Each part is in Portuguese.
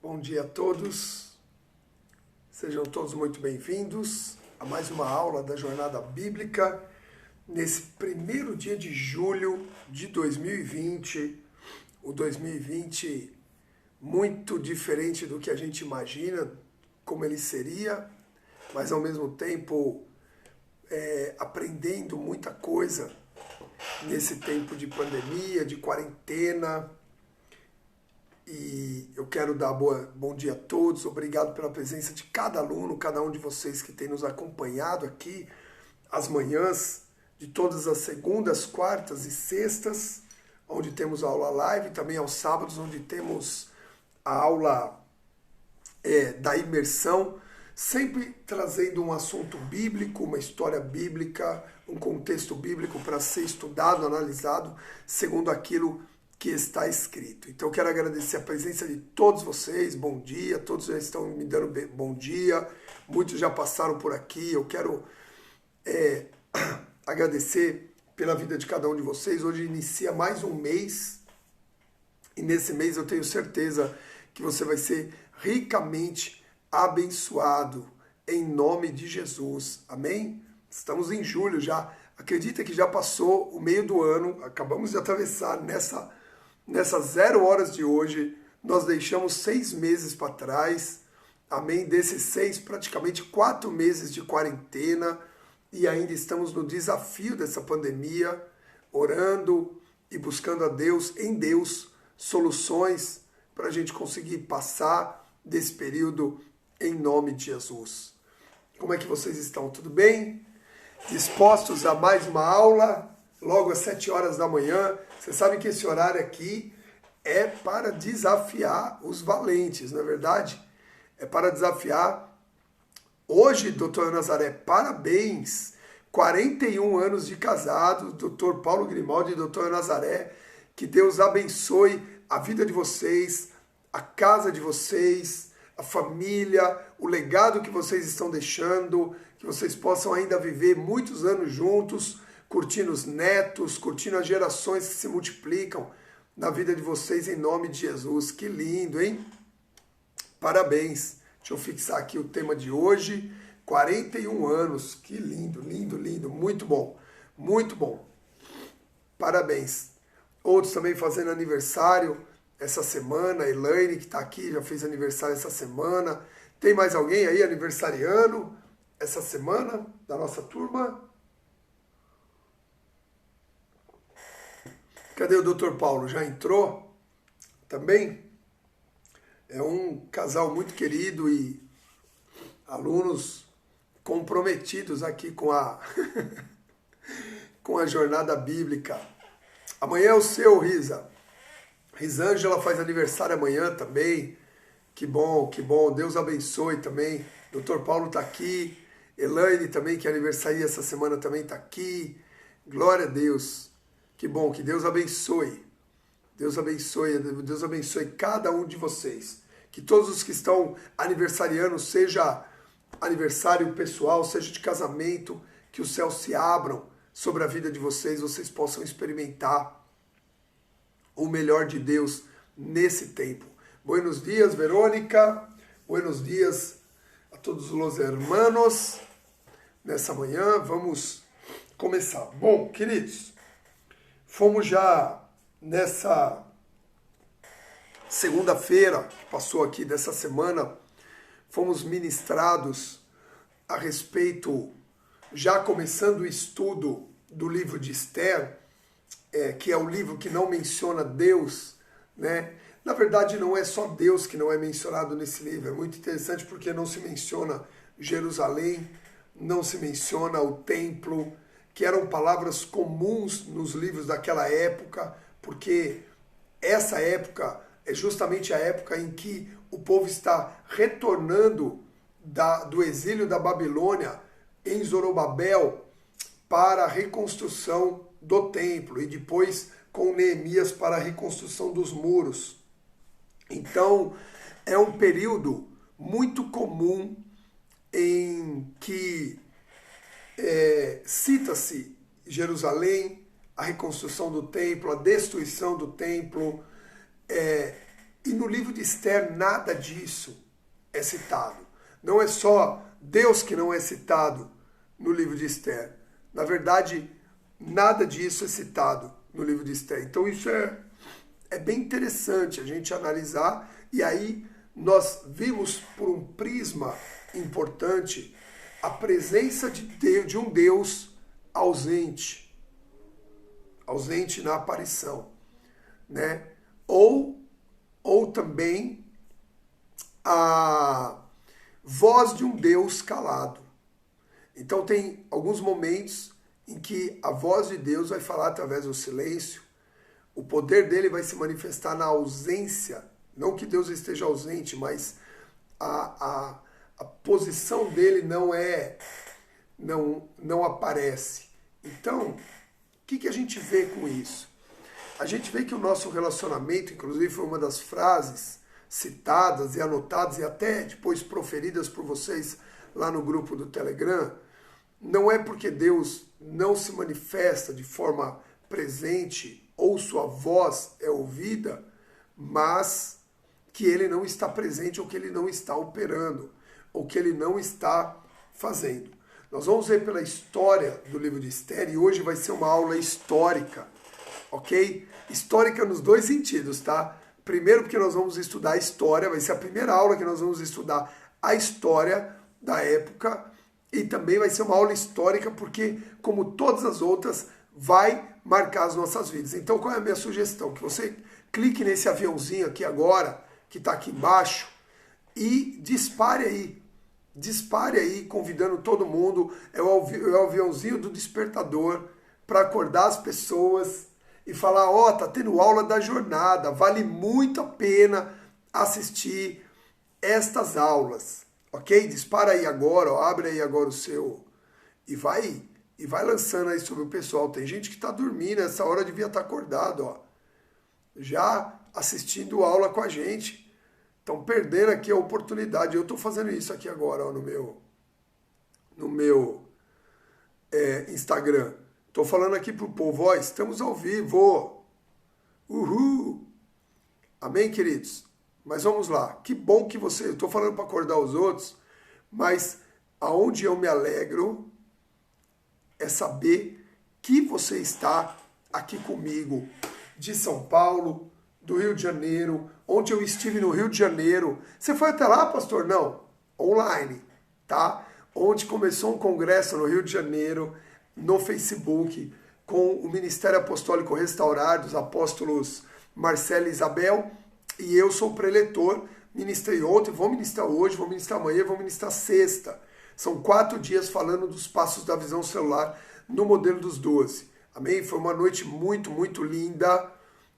Bom dia a todos, sejam todos muito bem-vindos a mais uma aula da Jornada Bíblica, nesse primeiro dia de julho de 2020, o 2020 muito diferente do que a gente imagina como ele seria, mas ao mesmo tempo aprendendo muita coisa nesse tempo de pandemia, de quarentena. E eu quero dar bom dia a todos, obrigado pela presença de cada aluno, cada um de vocês que tem nos acompanhado aqui às manhãs, de todas as segundas, quartas e sextas, onde temos a aula live, também aos sábados, onde temos a aula da imersão, sempre trazendo um assunto bíblico, uma história bíblica, um contexto bíblico para ser estudado, analisado, segundo aquilo que está escrito. Então eu quero agradecer a presença de todos vocês, bom dia, todos já estão me dando bom dia, muitos já passaram por aqui, eu quero agradecer pela vida de cada um de vocês. Hoje inicia mais um mês, e nesse mês eu tenho certeza que você vai ser ricamente abençoado, em nome de Jesus, amém? Estamos em julho já, acredita que já passou o meio do ano, acabamos de atravessar nessas 0 horas de hoje, nós deixamos 6 meses para trás, amém? Desses 6, praticamente 4 meses de quarentena, e ainda estamos no desafio dessa pandemia, orando e buscando a Deus, em Deus, soluções para a gente conseguir passar desse período em nome de Jesus. Como é que vocês estão? Tudo bem? Dispostos a mais uma aula? Logo às 7 horas da manhã. Você sabe que esse horário aqui é para desafiar os valentes, não é verdade? É para desafiar. Hoje, doutor Nazaré, parabéns! 41 anos de casado, doutor Paulo Grimaldi e doutor Nazaré. Que Deus abençoe a vida de vocês, a casa de vocês, a família, o legado que vocês estão deixando, que vocês possam ainda viver muitos anos juntos, curtindo os netos, curtindo as gerações que se multiplicam na vida de vocês, em nome de Jesus. Que lindo, hein? Parabéns. Deixa eu fixar aqui o tema de hoje. 41 anos. Que lindo, lindo, lindo. Muito bom. Muito bom. Parabéns. Outros também fazendo aniversário essa semana. Elaine, que está aqui, já fez aniversário essa semana. Tem mais alguém aí aniversariando essa semana da nossa turma? Cadê o Dr. Paulo? Já entrou também? É um casal muito querido e alunos comprometidos aqui com com a jornada bíblica. Amanhã é o seu, Risa. Risângela faz aniversário amanhã também. Que bom, que bom. Deus abençoe também. Dr. Paulo está aqui. Elaine também, que aniversaria essa semana, também está aqui. Glória a Deus. Que bom, que Deus abençoe. Deus abençoe cada um de vocês. Que todos os que estão aniversariando, seja aniversário pessoal, seja de casamento, que os céus se abram sobre a vida de vocês, vocês possam experimentar o melhor de Deus nesse tempo. Buenos dias, Verônica. Buenos dias a todos os hermanos. Nessa manhã, vamos começar. Bom, queridos, fomos já nessa segunda-feira que passou aqui dessa semana, fomos ministrados a respeito, já começando o estudo do livro de Esther, que é o livro que não menciona Deus, né? Na verdade, não é só Deus que não é mencionado nesse livro, é muito interessante porque não se menciona Jerusalém, não se menciona o templo, que eram palavras comuns nos livros daquela época, porque essa época é justamente a época em que o povo está retornando do exílio da Babilônia em Zorobabel para a reconstrução do templo e depois com Neemias para a reconstrução dos muros. Então, é um período muito comum em que cita-se Jerusalém, a reconstrução do templo, a destruição do templo, e no livro de Esther nada disso é citado. Não é só Deus que não é citado no livro de Esther. Na verdade, nada disso é citado no livro de Esther. Então isso é bem interessante a gente analisar. E aí nós vimos por um prisma importante a presença de um Deus ausente na aparição, né? Ou também a voz de um Deus calado. Então tem alguns momentos em que a voz de Deus vai falar através do silêncio, o poder dele vai se manifestar na ausência, não que Deus esteja ausente, mas a posição dele não aparece. Então, o que a gente vê com isso? A gente vê que o nosso relacionamento, inclusive foi uma das frases citadas e anotadas e até depois proferidas por vocês lá no grupo do Telegram, não é porque Deus não se manifesta de forma presente ou sua voz é ouvida, mas que ele não está presente ou que ele não está operando, ou que ele não está fazendo. Nós vamos ver pela história do livro de Esther e hoje vai ser uma aula histórica, ok? Histórica nos dois sentidos, tá? Primeiro porque nós vamos estudar a história, vai ser a primeira aula que nós vamos estudar a história da época e também vai ser uma aula histórica porque, como todas as outras, vai marcar as nossas vidas. Então qual é a minha sugestão? Que você clique nesse aviãozinho aqui agora, que está aqui embaixo, e dispare aí, convidando todo mundo, é o aviãozinho do despertador, para acordar as pessoas e falar, ó, tá tendo aula da jornada, vale muito a pena assistir estas aulas, ok? Dispara aí agora, ó, abre aí agora o seu, e vai lançando aí sobre o pessoal. Tem gente que está dormindo, essa hora devia estar acordado, ó, já assistindo aula com a gente. Estão perdendo aqui a oportunidade. Eu estou fazendo isso aqui agora, ó, no meu Instagram. Estou falando aqui pro povo, ó, estamos ao vivo. Uhul! Amém, queridos? Mas vamos lá. Que bom que você... Eu estou falando para acordar os outros, mas aonde eu me alegro é saber que você está aqui comigo, de São Paulo, do Rio de Janeiro. Ontem eu estive no Rio de Janeiro. Você foi até lá, pastor? Não. Online, tá? Ontem começou um congresso no Rio de Janeiro, no Facebook, com o Ministério Apostólico Restaurar, dos apóstolos Marcelo e Isabel, e eu sou preletor. Ministrei ontem, vou ministrar hoje, vou ministrar amanhã, vou ministrar sexta. São 4 dias falando dos passos da visão celular no modelo dos 12. Amém? Foi uma noite muito, muito linda.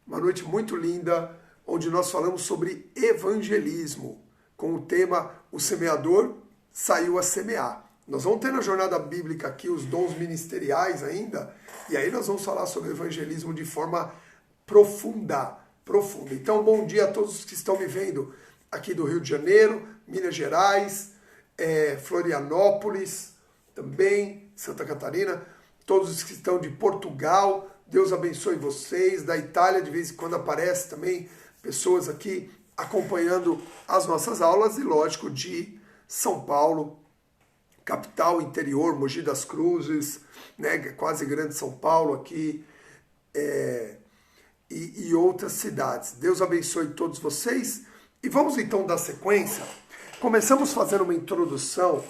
Uma noite muito linda, onde nós falamos sobre evangelismo, com o tema O Semeador Saiu a Semear. Nós vamos ter na jornada bíblica aqui os dons ministeriais ainda, e aí nós vamos falar sobre evangelismo de forma profunda. Então, bom dia a todos que estão me vendo aqui do Rio de Janeiro, Minas Gerais, Florianópolis, também Santa Catarina, todos os que estão de Portugal. Deus abençoe vocês. Da Itália, de vez em quando aparece também pessoas aqui acompanhando as nossas aulas. E, lógico, de São Paulo, capital, interior, Mogi das Cruzes, né, quase grande São Paulo aqui, e outras cidades. Deus abençoe todos vocês. E vamos então dar sequência. Começamos fazendo uma introdução,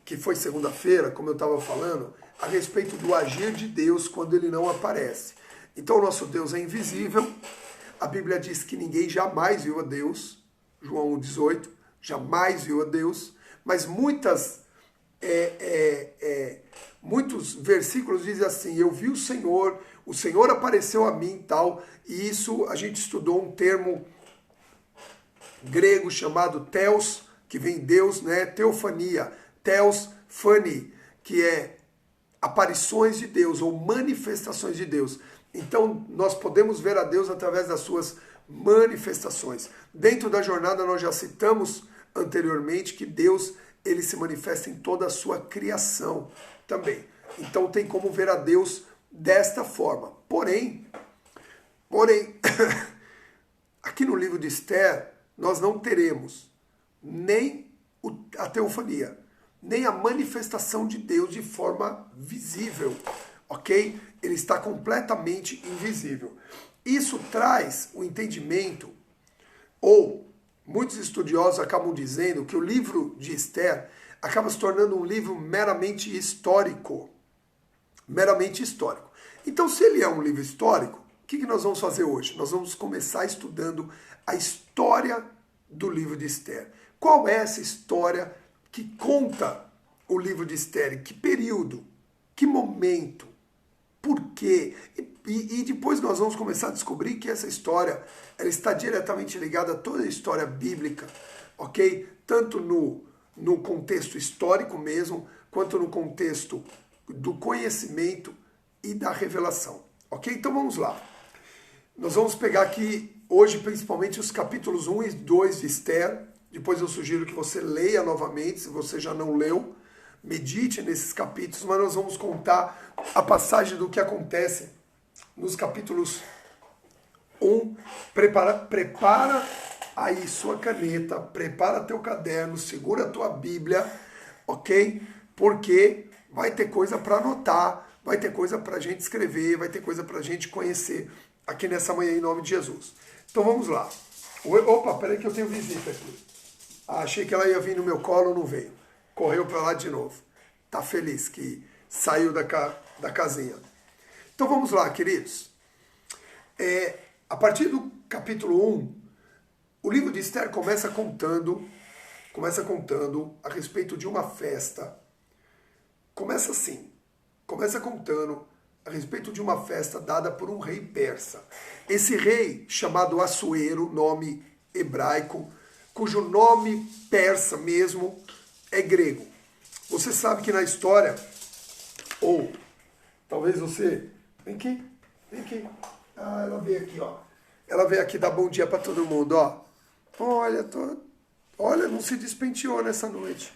que foi segunda-feira, como eu estava falando, a respeito do agir de Deus quando ele não aparece. Então o nosso Deus é invisível. A Bíblia diz que ninguém jamais viu a Deus. João 1,18, jamais viu a Deus. Mas muitos versículos dizem assim, eu vi o Senhor apareceu a mim e tal. E isso a gente estudou um termo grego chamado theos, que vem Deus, né? Teofania, theos, fani, que é aparições de Deus ou manifestações de Deus. Então, nós podemos ver a Deus através das suas manifestações. Dentro da jornada, nós já citamos anteriormente que Deus, ele se manifesta em toda a sua criação também. Então, tem como ver a Deus desta forma. Porém, a aqui no livro de Esther, nós não teremos nem a teofania, nem a manifestação de Deus de forma visível, ok? Ele está completamente invisível. Isso traz o entendimento, ou muitos estudiosos acabam dizendo que o livro de Esther acaba se tornando um livro meramente histórico. Meramente histórico. Então, se ele é um livro histórico, o que nós vamos fazer hoje? Nós vamos começar estudando a história do livro de Esther. Qual é essa história que conta o livro de Esther? Em que período? Que momento? Por quê? E depois nós vamos começar a descobrir que essa história ela está diretamente ligada a toda a história bíblica, ok? Tanto no contexto histórico mesmo, quanto no contexto do conhecimento e da revelação, ok? Então vamos lá. Nós vamos pegar aqui hoje principalmente os capítulos 1 e 2 de Esther. Depois eu sugiro que você leia novamente, se você já não leu, medite nesses capítulos, mas nós vamos contar a passagem do que acontece nos capítulos 1. Prepara aí sua caneta, prepara teu caderno, segura a tua Bíblia, ok? Porque vai ter coisa para anotar, vai ter coisa para a gente escrever, vai ter coisa para a gente conhecer aqui nessa manhã em nome de Jesus. Então vamos lá. Opa, peraí que eu tenho visita aqui. Achei que ela ia vir no meu colo, não veio. Correu para lá de novo. Tá feliz que saiu da casinha. Então vamos lá, queridos. A partir do capítulo 1, o livro de Esther começa contando a respeito de uma festa. Começa assim. Começa contando a respeito de uma festa dada por um rei persa. Esse rei, chamado Assuero, nome hebraico, cujo nome persa mesmo é grego. Você sabe que na história, ou talvez você... Vem aqui. Ah, ela veio aqui, ó. Ela veio aqui dar bom dia para todo mundo, ó. Olha, não se despenteou nessa noite.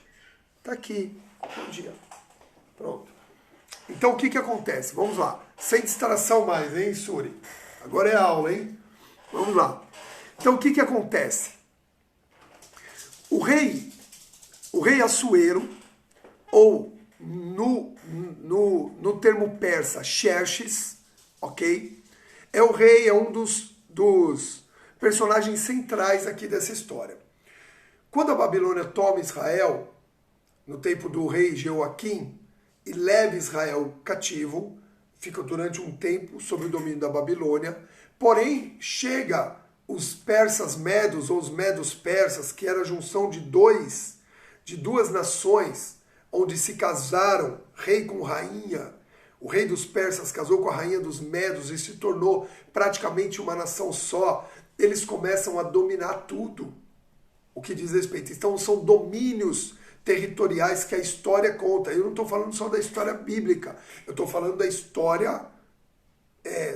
Tá aqui. Bom dia. Pronto. Então o que acontece? Vamos lá. Sem distração mais, hein, Suri? Agora é aula, hein? Vamos lá. Então o que acontece? O rei Assuero, ou no termo persa, Xerxes, ok? É um dos personagens centrais aqui dessa história. Quando a Babilônia toma Israel, no tempo do rei Jeoaquim, e leva Israel cativo, fica durante um tempo sob o domínio da Babilônia, porém chega os persas medos, ou os medos persas, que era a junção de duas nações, onde se casaram rei com rainha. O rei dos persas casou com a rainha dos medos e se tornou praticamente uma nação só. Eles começam a dominar tudo o que diz respeito. Então são domínios territoriais que a história conta. Eu não estou falando só da história bíblica, eu estou falando da história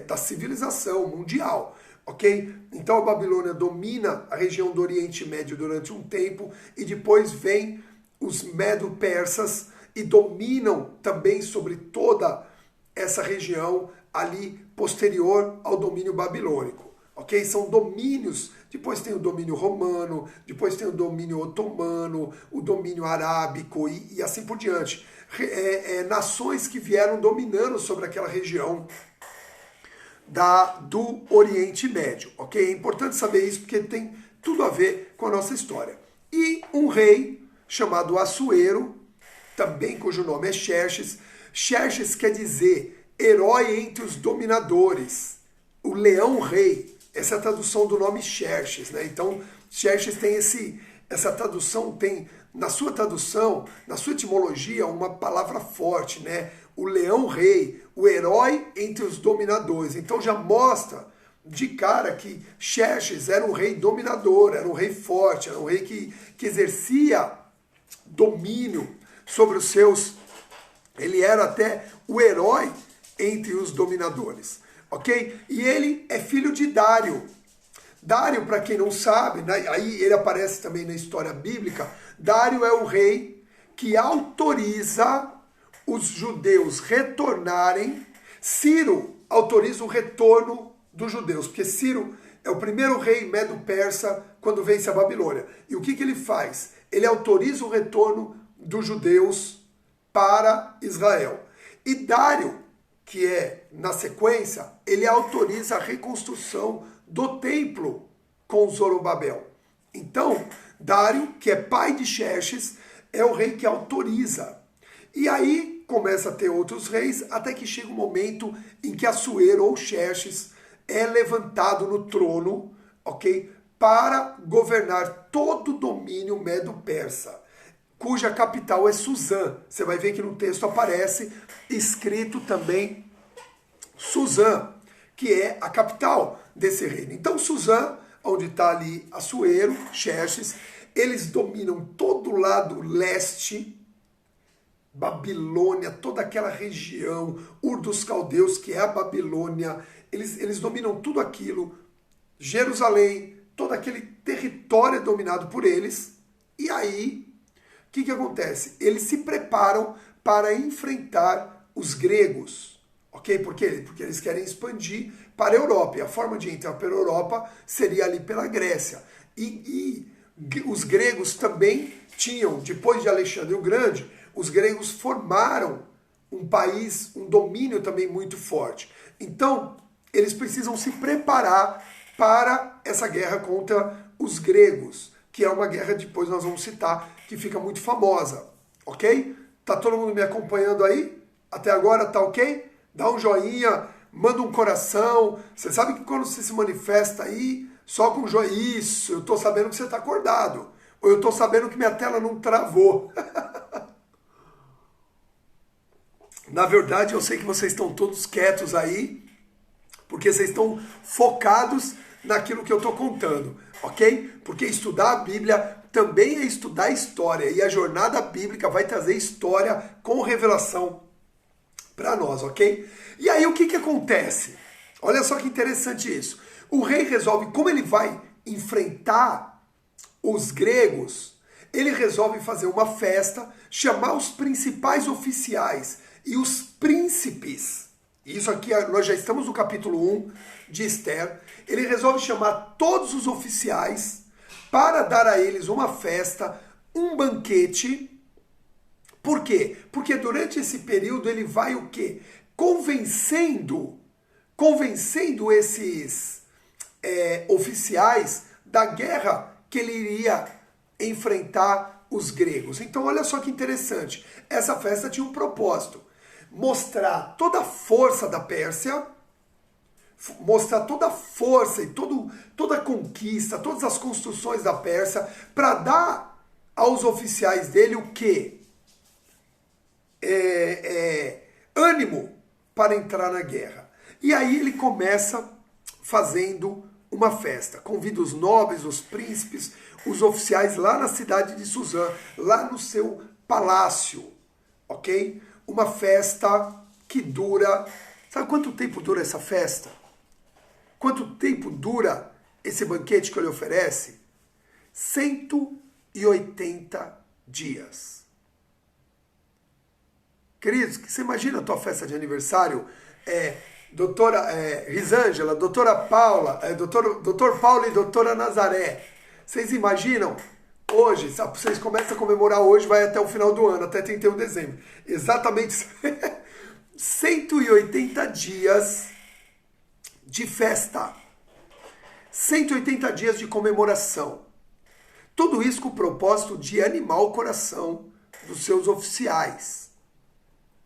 da civilização mundial, ok? Então a Babilônia domina a região do Oriente Médio durante um tempo e depois vem os medo-persas e dominam também sobre toda essa região ali posterior ao domínio babilônico, ok? São domínios. Depois tem o domínio romano, depois tem o domínio otomano, o domínio arábico e assim por diante. Nações que vieram dominando sobre aquela região do Oriente Médio, ok? É importante saber isso porque tem tudo a ver com a nossa história. E um rei chamado Assuero, também cujo nome é Xerxes. Xerxes quer dizer herói entre os dominadores, o leão-rei. Essa é a tradução do nome Xerxes, né? Então, Xerxes tem essa tradução, tem na sua tradução, na sua etimologia, uma palavra forte, né? O leão-rei, o herói entre os dominadores. Então já mostra de cara que Xerxes era um rei dominador, era um rei forte, era um rei que exercia domínio sobre os seus... Ele era até o herói entre os dominadores. Ok? E ele é filho de Dário. Dário, para quem não sabe, né, aí ele aparece também na história bíblica, Dário é o rei que autoriza os judeus retornarem. Ciro autoriza o retorno dos judeus, porque Ciro É o primeiro rei medo-persa quando vence a Babilônia. E o que ele faz? Ele autoriza o retorno dos judeus para Israel. E Dário, que é na sequência, ele autoriza a reconstrução do templo com Zorobabel. Então, Dário, que é pai de Xerxes, é o rei que autoriza. E aí começa a ter outros reis, até que chega um momento em que Assuero ou Xerxes é levantado no trono, ok? Para governar todo o domínio medo-persa, cuja capital é Suzã. Você vai ver que no texto aparece escrito também Suzã, que é a capital desse reino. Então Suzã, onde está ali Assuero, Xerxes, eles dominam todo o lado leste, Babilônia, toda aquela região, Ur dos Caldeus, que é a Babilônia, eles dominam tudo aquilo, Jerusalém, todo aquele território é dominado por eles. E aí, o que acontece? Eles se preparam para enfrentar os gregos, ok? Por quê? Porque eles querem expandir para a Europa, e a forma de entrar para a Europa seria ali pela Grécia. E os gregos também tinham, depois de Alexandre o Grande, os gregos formaram um país, um domínio também muito forte. Então, eles precisam se preparar para essa guerra contra os gregos, que é uma guerra, depois nós vamos citar, que fica muito famosa, ok? Tá todo mundo me acompanhando aí? Até agora tá ok? Dá um joinha, manda um coração. Você sabe que quando você se manifesta aí, só com joinha, isso, eu tô sabendo que você tá acordado. Ou eu tô sabendo que minha tela não travou. Na verdade, eu sei que vocês estão todos quietos aí, porque vocês estão focados naquilo que eu estou contando, ok? Porque estudar a Bíblia também é estudar história, e a jornada bíblica vai trazer história com revelação para nós, ok? E aí o que acontece? Olha só que interessante isso. O rei resolve, como ele vai enfrentar os gregos, ele resolve fazer uma festa, chamar os principais oficiais e os príncipes. Isso aqui, nós já estamos no capítulo 1 de Esther. Ele resolve chamar todos os oficiais para dar a eles uma festa, um banquete. Por quê? Porque durante esse período ele vai o quê? Convencendo esses oficiais da guerra que ele iria enfrentar os gregos. Então olha só que interessante. Essa festa tinha um propósito. Mostrar toda a força da Pérsia, mostrar toda a força e toda a conquista, todas as construções da Pérsia, para dar aos oficiais dele o quê? Ânimo para entrar na guerra. E aí ele começa fazendo uma festa. Convida os nobres, os príncipes, os oficiais lá na cidade de Suzã, lá no seu palácio, ok? Uma festa que dura... Sabe quanto tempo dura essa festa? Quanto tempo dura esse banquete que ele oferece? 180 dias. Queridos, você imagina a tua festa de aniversário? Doutora Risângela, doutora Paula, doutor Paulo e doutora Nazaré. Vocês imaginam? Hoje, vocês começam a comemorar hoje, vai até o final do ano, até 31 de dezembro. Exatamente 180 dias de festa. 180 dias de comemoração. Tudo isso com o propósito de animar o coração dos seus oficiais.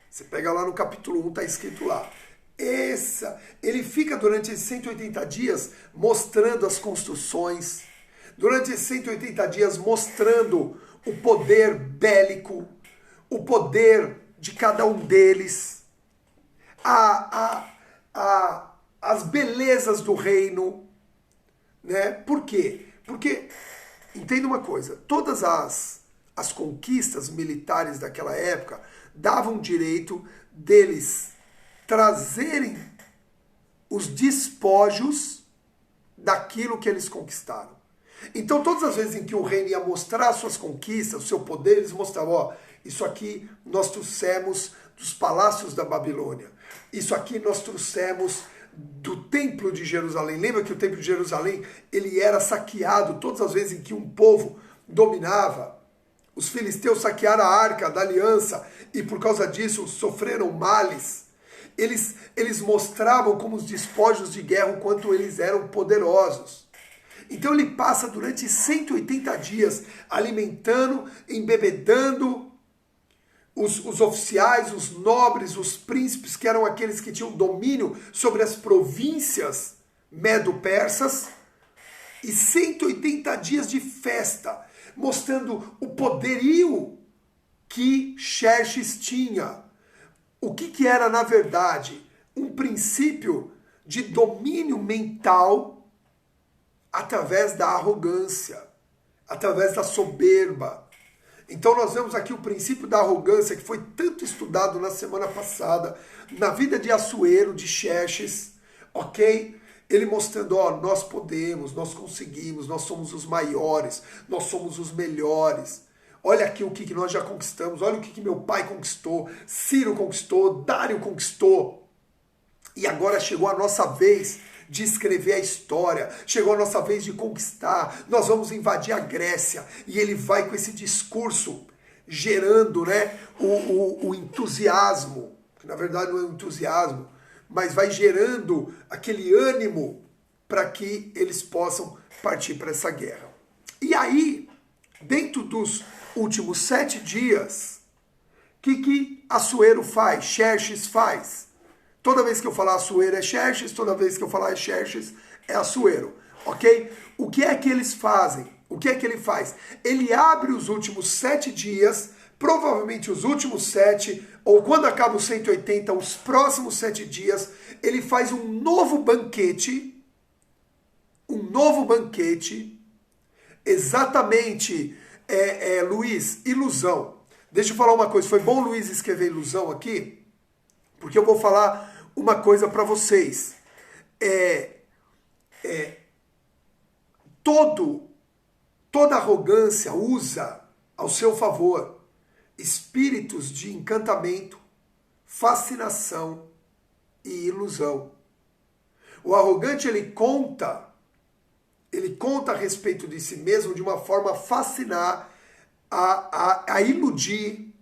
Você pega lá no capítulo 1, está escrito lá. Ele fica durante esses 180 dias mostrando as construções, durante esses 180 dias mostrando o poder bélico, o poder de cada um deles, as belezas do reino, né? Por quê? Porque, entenda uma coisa, todas as conquistas militares daquela época davam direito deles trazerem os despojos daquilo que eles conquistaram. Então, todas as vezes em que o reino ia mostrar suas conquistas, o seu poder, eles mostravam, ó, isso aqui nós trouxemos dos palácios da Babilônia. Isso aqui nós trouxemos do templo de Jerusalém. Lembra que o templo de Jerusalém ele era saqueado todas as vezes em que um povo dominava? Os filisteus saquearam a Arca da Aliança e por causa disso sofreram males. Eles mostravam como os despojos de guerra o quanto eles eram poderosos. Então ele passa durante 180 dias alimentando, embebedando os oficiais, os nobres, os príncipes, que eram aqueles que tinham domínio sobre as províncias medo-persas, e 180 dias de festa, mostrando o poderio que Xerxes tinha. O que era, na verdade, um princípio de domínio mental através da arrogância, através da soberba. Então nós vemos aqui o princípio da arrogância, que foi tanto estudado na semana passada, na vida de Assuero, de Xerxes, ok? Ele mostrando, nós podemos, nós conseguimos, nós somos os maiores, nós somos os melhores. Olha aqui o que nós já conquistamos, olha o que meu pai conquistou, Ciro conquistou, Dário conquistou. E agora chegou a nossa vez de escrever a história, chegou a nossa vez de conquistar, nós vamos invadir a Grécia. E ele vai com esse discurso gerando, né, o entusiasmo, que na verdade não é um entusiasmo, mas vai gerando aquele ânimo para que eles possam partir para essa guerra. E aí, dentro dos últimos 7 dias, o que Assuero faz? Xerxes faz? Toda vez que eu falar Assuero é Xerxes, toda vez que eu falar Xerxes é Assuero, ok? O que é que eles fazem? O que é que ele faz? Ele abre os últimos 7 dias, provavelmente os últimos 7, ou quando acaba os 180, os próximos 7 dias, ele faz um novo banquete, exatamente, Luiz, ilusão. Deixa eu falar uma coisa, foi bom o Luiz escrever ilusão aqui, porque eu vou falar uma coisa para vocês. Toda arrogância usa ao seu favor espíritos de encantamento, fascinação e ilusão. O arrogante, ele conta a respeito de si mesmo de uma forma a fascinar, a iludir,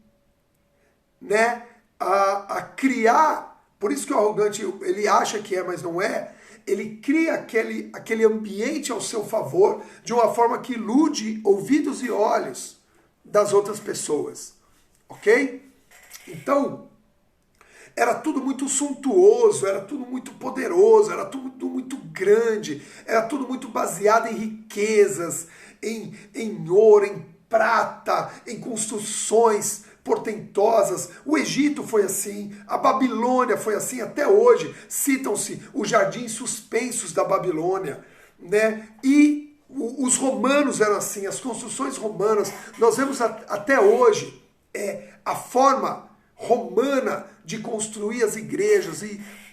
né? A criar. Por isso que o arrogante, ele acha que é, mas não é. Ele cria aquele ambiente ao seu favor de uma forma que ilude ouvidos e olhos das outras pessoas. Ok? Então, era tudo muito suntuoso, era tudo muito poderoso, era tudo muito grande, era tudo muito baseado em riquezas, em ouro, em prata, em construções portentosas. O Egito foi assim, a Babilônia foi assim, até hoje citam-se os jardins suspensos da Babilônia, né? E os romanos eram assim, as construções romanas, nós vemos até hoje a forma romana de construir as igrejas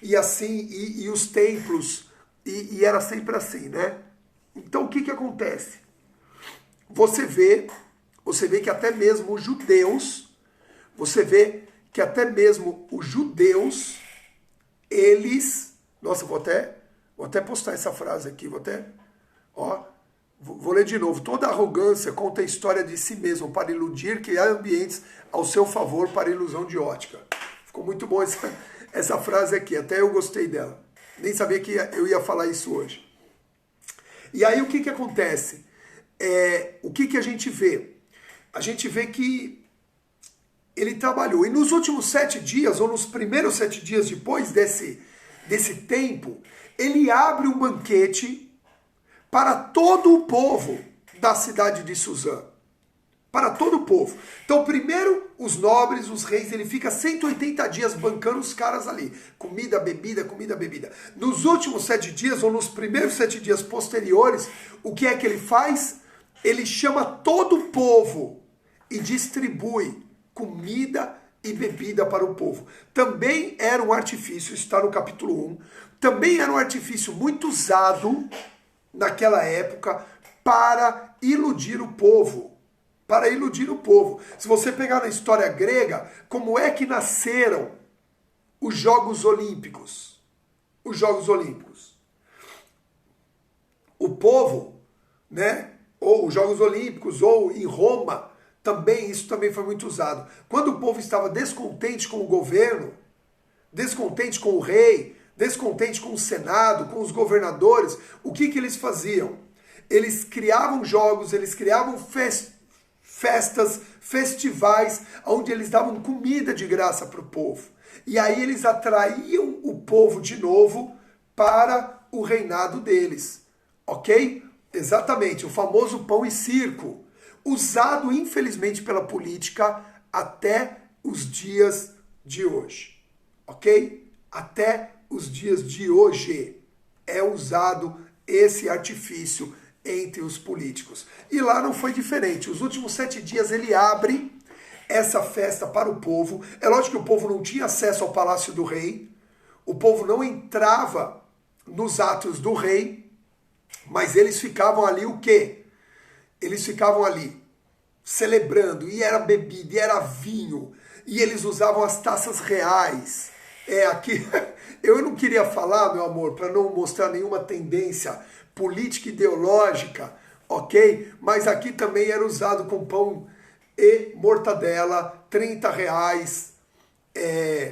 e assim, e os templos, e era sempre assim, né? Então o que acontece? Você vê que até mesmo os judeus, eles... Nossa, vou até postar essa frase aqui, vou ler de novo. Toda arrogância conta a história de si mesmo para iludir, criar ambientes ao seu favor para ilusão de ótica. Ficou muito bom essa frase aqui, até eu gostei dela. Nem sabia que eu ia falar isso hoje. E aí o que acontece? O que a gente vê? A gente vê que ele trabalhou. E nos últimos 7 dias, ou nos primeiros 7 dias depois desse tempo, ele abre um banquete para todo o povo da cidade de Suzã. Para todo o povo. Então, primeiro, os nobres, os reis, ele fica 180 dias bancando os caras ali. Comida, bebida, comida, bebida. Nos últimos 7 dias, ou nos primeiros 7 dias posteriores, o que é que ele faz? Ele chama todo o povo e distribui comida e bebida para o povo. Também era um artifício, está no capítulo 1, também era um artifício muito usado naquela época para iludir o povo. Para iludir o povo. Se você pegar na história grega, como é que nasceram os Jogos Olímpicos? os Jogos Olímpicos? O povo, né? Ou os Jogos Olímpicos, ou em Roma, também isso também foi muito usado. Quando o povo estava descontente com o governo, descontente com o rei, descontente com o Senado, com os governadores, o que eles faziam? Eles criavam jogos, eles criavam festas, festivais, onde eles davam comida de graça para o povo. E aí eles atraíam o povo de novo para o reinado deles. Ok? Exatamente, o famoso pão e circo, usado infelizmente pela política até os dias de hoje. Ok? Até os dias de hoje é usado esse artifício entre os políticos. E lá não foi diferente. Os últimos 7 dias ele abre essa festa para o povo. É lógico que o povo não tinha acesso ao palácio do rei, o povo não entrava nos átrios do rei, mas eles ficavam ali o quê? Eles ficavam ali celebrando, e era bebida, e era vinho, e eles usavam as taças reais. Aqui eu não queria falar, meu amor, para não mostrar nenhuma tendência política ideológica, ok? Mas aqui também era usado com pão e mortadela, R$ 30,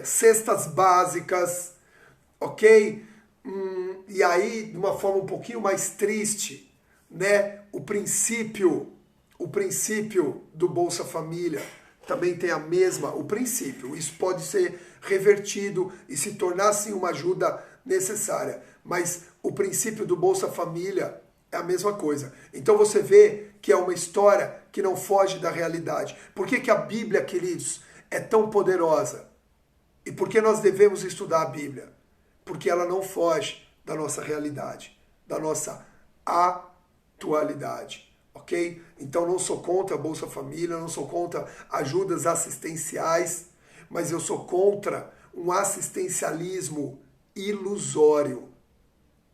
cestas básicas, ok? E aí, de uma forma um pouquinho mais triste, né? O princípio do Bolsa Família também tem o princípio. Isso pode ser revertido e se tornar, sim, uma ajuda necessária. Mas o princípio do Bolsa Família é a mesma coisa. Então você vê que é uma história que não foge da realidade. Por que a Bíblia, queridos, é tão poderosa? E por que nós devemos estudar a Bíblia? Porque ela não foge da nossa realidade, da nossa atualidade. Ok? Então não sou contra a Bolsa Família, não sou contra ajudas assistenciais, mas eu sou contra um assistencialismo ilusório.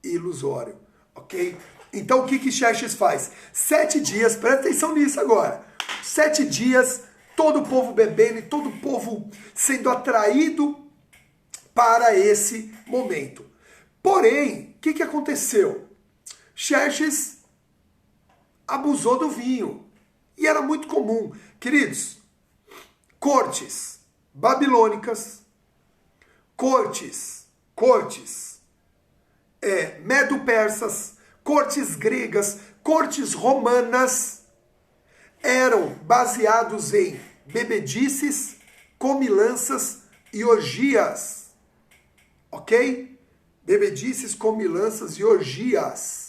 Ilusório. Ok? Então o que Xerxes faz? 7 dias, presta atenção nisso agora. 7 dias, todo o povo bebendo e todo o povo sendo atraído para esse momento. Porém, o que aconteceu? Xerxes abusou do vinho. E era muito comum. Queridos, cortes babilônicas, cortes medo-persas, cortes gregas, cortes romanas, eram baseados em bebedices, comilanças e orgias. Ok? Bebedices, comilanças e orgias.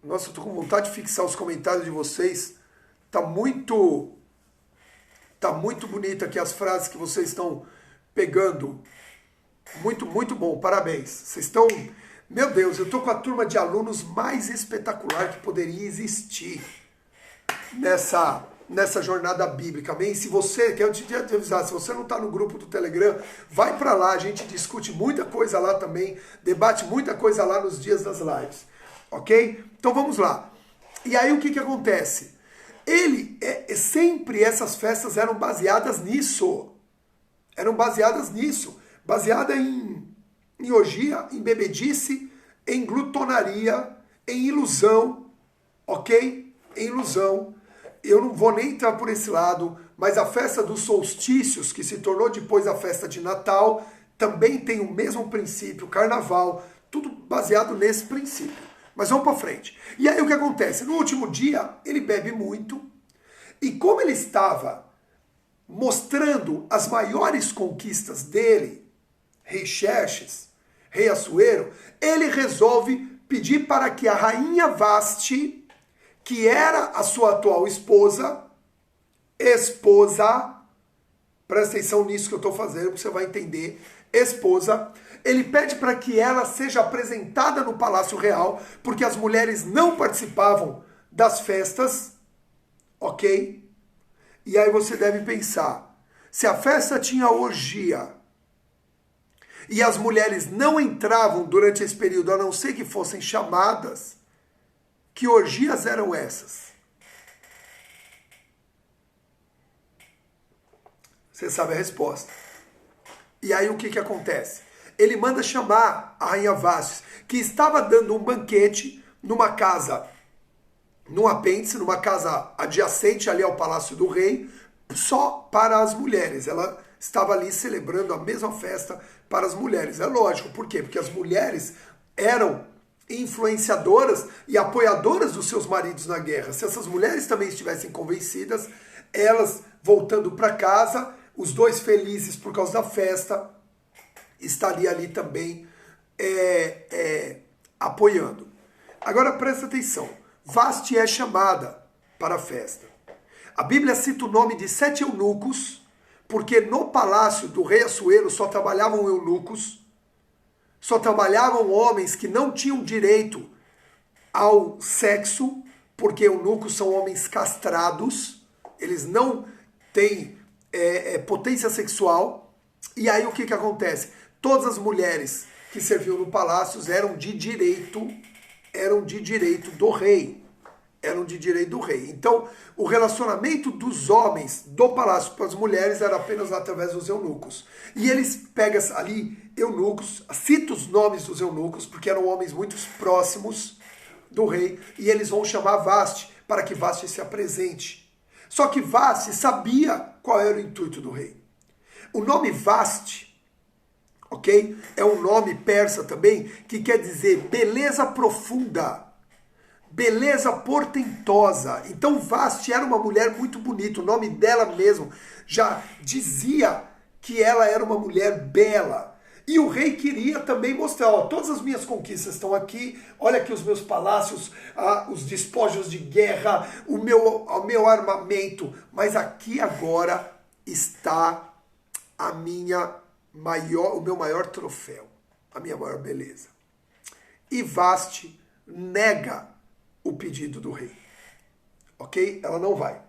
Nossa, eu tô com vontade de fixar os comentários de vocês. Tá muito bonito aqui as frases que vocês estão pegando. Muito, muito bom. Parabéns. Vocês estão... Meu Deus, eu tô com a turma de alunos mais espetacular que poderia existir nessa jornada bíblica. Amém? Se você, quero te avisar, se você não está no grupo do Telegram, vai para lá. A gente discute muita coisa lá também. Debate muita coisa lá nos dias das lives. Ok? Então vamos lá. E aí o que acontece? Sempre essas festas eram baseadas nisso. Baseada em orgia, em bebedice, em glutonaria, em ilusão. Ok? Em ilusão. Eu não vou nem entrar por esse lado, mas a festa dos solstícios, que se tornou depois a festa de Natal, também tem o mesmo princípio, carnaval, tudo baseado nesse princípio. Mas vamos para frente. E aí o que acontece? No último dia, ele bebe muito. E como ele estava mostrando as maiores conquistas dele, rei Xerxes, rei Assuero, ele resolve pedir para que a rainha Vasti, que era a sua atual esposa, presta atenção nisso que eu estou fazendo, porque você vai entender, esposa, ele pede para que ela seja apresentada no Palácio Real, porque as mulheres não participavam das festas, ok? E aí você deve pensar, se a festa tinha orgia, e as mulheres não entravam durante esse período, a não ser que fossem chamadas, que orgias eram essas? Você sabe a resposta. E aí o que acontece? ele manda chamar a rainha Vasti, que estava dando um banquete numa casa, num apêndice, numa casa adjacente ali ao Palácio do Rei, só para as mulheres. Ela estava ali celebrando a mesma festa para as mulheres. É lógico, por quê? Porque as mulheres eram influenciadoras e apoiadoras dos seus maridos na guerra. Se essas mulheres também estivessem convencidas, elas voltando para casa, os dois felizes por causa da festa, estaria ali também apoiando. Agora presta atenção, Vasti é chamada para a festa. A Bíblia cita o nome de 7 eunucos, porque no palácio do rei Assuero só trabalhavam eunucos, só trabalhavam homens que não tinham direito ao sexo, porque eunucos são homens castrados, eles não têm potência sexual. E aí o que acontece? Todas as mulheres que serviam no palácio eram de direito do rei. Eram de direito do rei. Então, o relacionamento dos homens do palácio para as mulheres era apenas através dos eunucos. E eles pegam ali eunucos, cita os nomes dos eunucos, porque eram homens muito próximos do rei, e eles vão chamar Vasti, para que Vasti se apresente. Só que Vasti sabia qual era o intuito do rei. O nome Vasti, ok? É um nome persa também, que quer dizer beleza profunda, beleza portentosa. Então Vasti era uma mulher muito bonita, o nome dela mesmo já dizia que ela era uma mulher bela. E o rei queria também mostrar, ó, todas as minhas conquistas estão aqui, olha aqui os meus palácios, os despojos de guerra, o meu armamento, mas aqui agora está o meu maior troféu, a minha maior beleza. E Vasti nega o pedido do rei, ok? Ela não vai.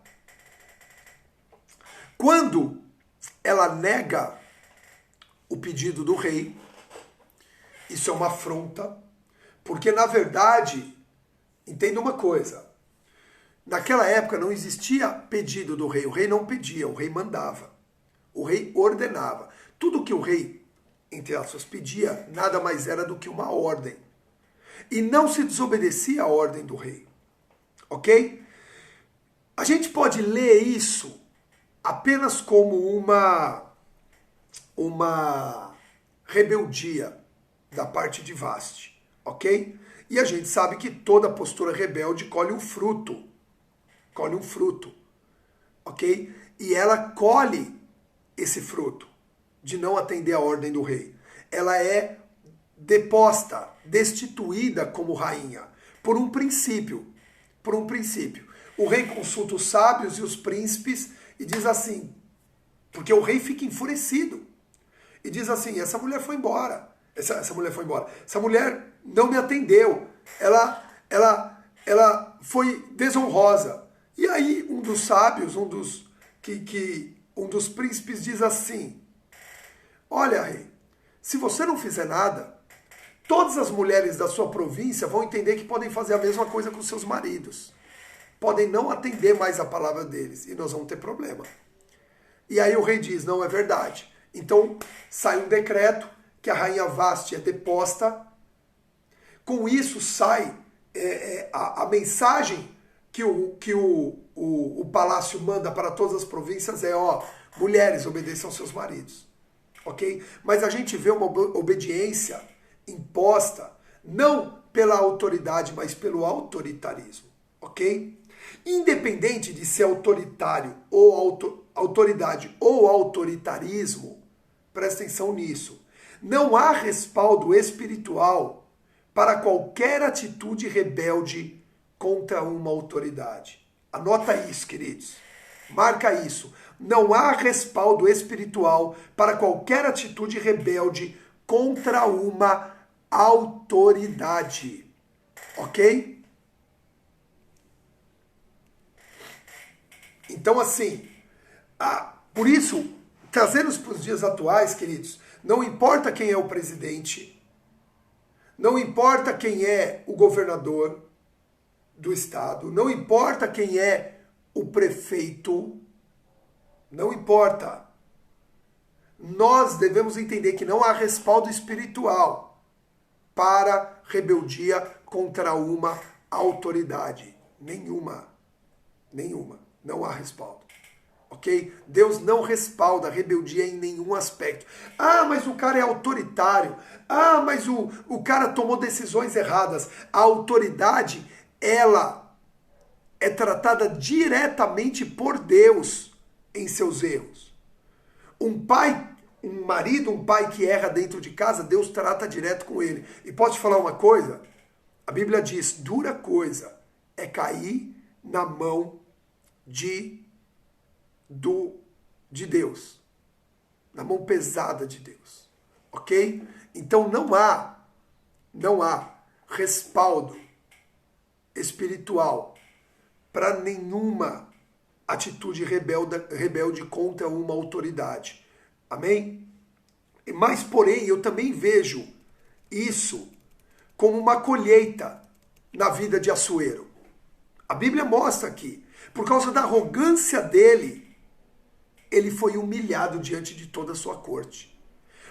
Quando ela nega o pedido do rei, isso é uma afronta, porque na verdade, entenda uma coisa, naquela época não existia pedido do rei, o rei não pedia, o rei mandava, o rei ordenava. Tudo que o rei, entre aspas, pedia, nada mais era do que uma ordem. E não se desobedecia a ordem do rei, ok? A gente pode ler isso apenas como uma rebeldia da parte de Vasti, ok? E a gente sabe que toda postura rebelde colhe um fruto, ok? E ela colhe esse fruto de não atender a ordem do rei. Ela é deposta, destituída como rainha, por um princípio. O rei consulta os sábios e os príncipes e diz assim, porque o rei fica enfurecido, e diz assim, essa mulher foi embora, essa mulher não me atendeu, ela foi desonrosa. E aí um dos sábios, um dos príncipes diz assim, olha rei, se você não fizer nada, todas as mulheres da sua província vão entender que podem fazer a mesma coisa com seus maridos. Podem não atender mais a palavra deles e nós vamos ter problema. E aí o rei diz, não é verdade. Então sai um decreto que a rainha Vasti é deposta. Com isso sai a mensagem que o palácio manda para todas as províncias é, ó, mulheres obedeçam aos seus maridos. Ok? Mas a gente vê uma obediência imposta, não pela autoridade, mas pelo autoritarismo, ok? Independente de ser autoritário ou autoridade ou autoritarismo, presta atenção nisso, não há respaldo espiritual para qualquer atitude rebelde contra uma autoridade. Anota isso, queridos. Marca isso. Não há respaldo espiritual para qualquer atitude rebelde contra uma autoridade. Ok? Então, assim, por isso, trazendo para os dias atuais, queridos, não importa quem é o presidente, não importa quem é o governador do estado, não importa quem é o prefeito, não importa. nós devemos entender que não há respaldo espiritual para rebeldia contra uma autoridade. Nenhuma. Não há respaldo. Ok? Deus não respalda a rebeldia em nenhum aspecto. Ah, mas o cara é autoritário. Ah, mas o cara tomou decisões erradas. A autoridade, ela é tratada diretamente por Deus em seus erros. Um marido, um pai que erra dentro de casa, Deus trata direto com ele. E posso te falar uma coisa? A Bíblia diz, dura coisa é cair na mão de Deus. Na mão pesada de Deus. Ok? Então não há respaldo espiritual para nenhuma atitude rebelde contra uma autoridade. Amém? Mas, porém, eu também vejo isso como uma colheita na vida de Assuero. A Bíblia mostra que, por causa da arrogância dele, ele foi humilhado diante de toda a sua corte.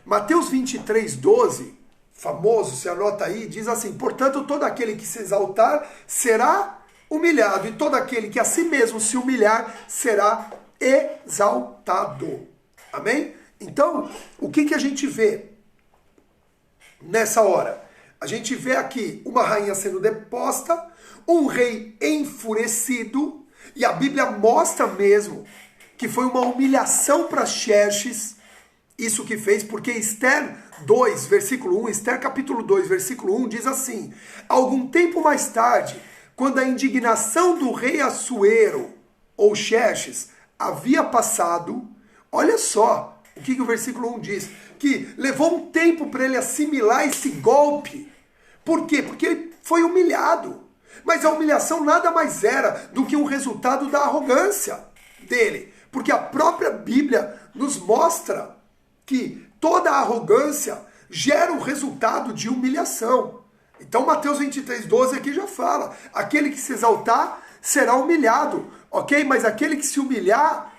Mateus 23:12, famoso, você anota aí, diz assim, portanto, todo aquele que se exaltar será humilhado, e todo aquele que a si mesmo se humilhar será exaltado. Amém? Então, o que a gente vê nessa hora? A gente vê aqui uma rainha sendo deposta, um rei enfurecido, e a Bíblia mostra mesmo que foi uma humilhação para Xerxes, isso que fez, porque Esther 2, versículo 1, Esther capítulo 2, versículo 1, diz assim, algum tempo mais tarde, quando a indignação do rei Assuero, ou Xerxes, havia passado, olha só o que o versículo 1 diz, que levou um tempo para ele assimilar esse golpe. Por quê? Porque ele foi humilhado. Mas a humilhação nada mais era do que um resultado da arrogância dele. Porque a própria Bíblia nos mostra que toda arrogância gera o resultado de humilhação. Então Mateus 23:12 aqui já fala, aquele que se exaltar será humilhado, ok? Mas aquele que se humilhar,